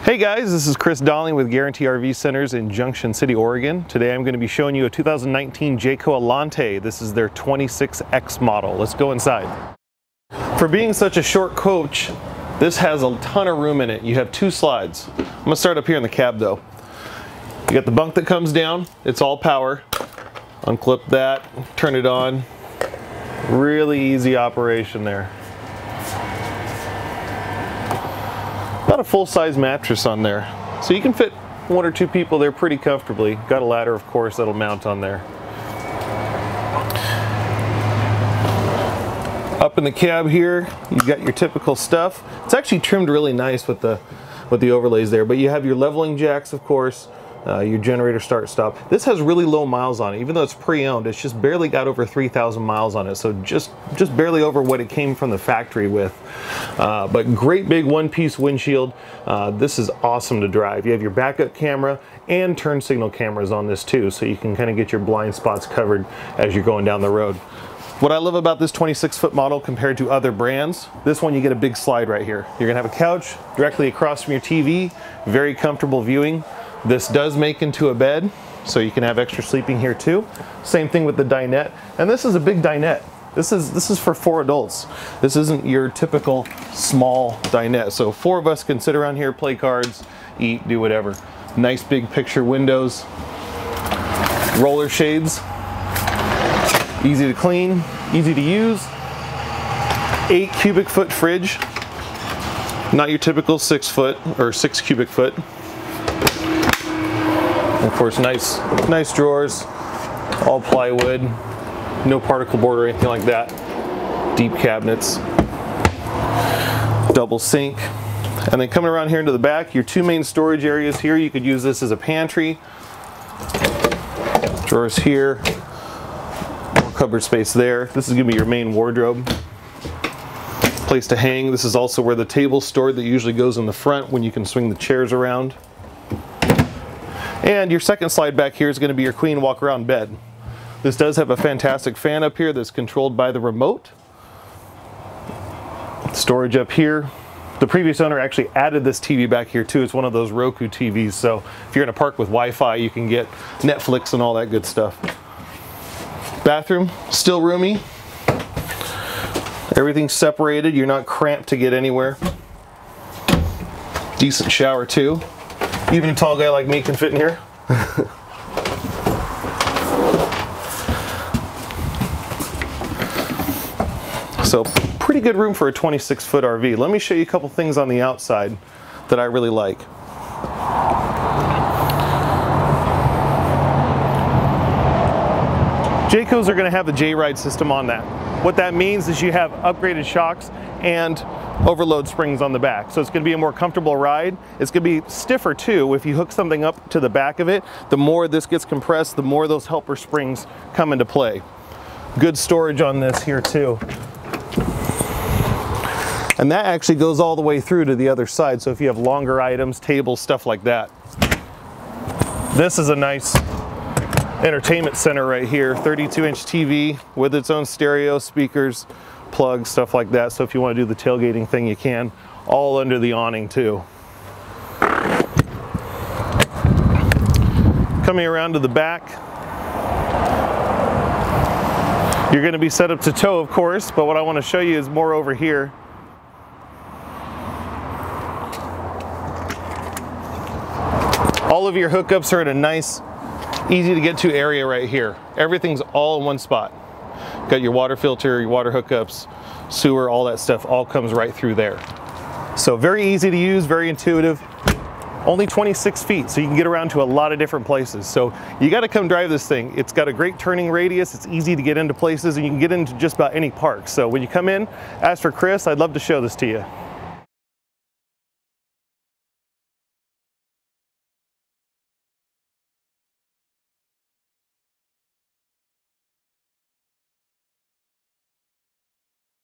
Hey guys, this is Chris.Donley with Guarantee RV Centers in Junction City, Oregon. Today I'm going to be showing you a 2019 Jayco Allante. This is their 26X model. Let's go inside. For being such a short coach, this has a ton of room in it. You have two slides. I'm going to start up here in the cab though. You got the bunk that comes down. It's all power. Unclip that, turn it on. Really easy operation there. Got a full-size mattress on there, so you can fit one or two people there pretty comfortably. Got a ladder, of course, that'll mount on there. Up in the cab here, you've got your typical stuff. It's actually trimmed really nice with the overlays there, but you have your leveling jacks, of course, your generator start stop. This has really low miles on it, even though it's pre-owned. It's just barely got over 3,000 miles on it, so just barely over what it came from the factory with. But great big one-piece windshield. This is awesome to drive. You have your backup camera and turn signal cameras on this too, so you can kind of get your blind spots covered as you're going down the road. What I love about this 26-foot model compared to other brands, this one you get a big slide right here. You're gonna have a couch directly across from your TV, very comfortable viewing. This does make into a bed, so you can have extra sleeping here too. Same thing with the dinette, and this is a big dinette. This is for 4 adults. This isn't your typical small dinette. So 4 of us can sit around here, play cards, eat, do whatever. Nice big picture windows, roller shades, easy to clean, easy to use. 8 cubic foot fridge, not your typical 6 foot or 6 cubic foot. Of course, nice drawers, all plywood, no particle board or anything like that. Deep cabinets, double sink. And then coming around here into the back, your 2 main storage areas here. You could use this as a pantry. Drawers here, more cupboard space there. This is gonna be your main wardrobe. Place to hang. This is also where the table's stored that usually goes in the front when you can swing the chairs around. And your second slide back here is going to be your queen walk around bed. This does have a fantastic fan up here that's controlled by the remote. Storage up here. The previous owner actually added this TV back here too. It's one of those Roku TVs, so if you're in a park with Wi-Fi, you can get Netflix and all that good stuff. Bathroom, still roomy. Everything's separated. You're not cramped to get anywhere. Decent shower too. Even a tall guy like me can fit in here. So pretty good room for a 26-foot RV. Let me show you a couple things on the outside that I really like. Jaycos are going to have the J-Ride system on that. What that means is you have upgraded shocks and overload springs on the back. So it's going to be a more comfortable ride. It's going to be stiffer too. If you hook something up to the back of it, the more this gets compressed, the more those helper springs come into play. Good storage on this here too. And that actually goes all the way through to the other side. So if you have longer items, tables, stuff like that. This is a nice entertainment center right here. 32-inch TV with its own stereo, speakers, plugs, stuff like that. So if you want to do the tailgating thing, you can. All under the awning too. Coming around to the back, you're going to be set up to tow, of course, but what I want to show you is more over here. All of your hookups are in a nice, easy to get to area right here. Everything's all in one spot. Got your water filter, your water hookups, sewer, all that stuff all comes right through there. So very easy to use, very intuitive. Only 26 feet, so you can get around to a lot of different places. So you got to come drive this thing. It's got a great turning radius. It's easy to get into places, and you can get into just about any park. So when you come in, ask for Chris. I'd love to show this to you.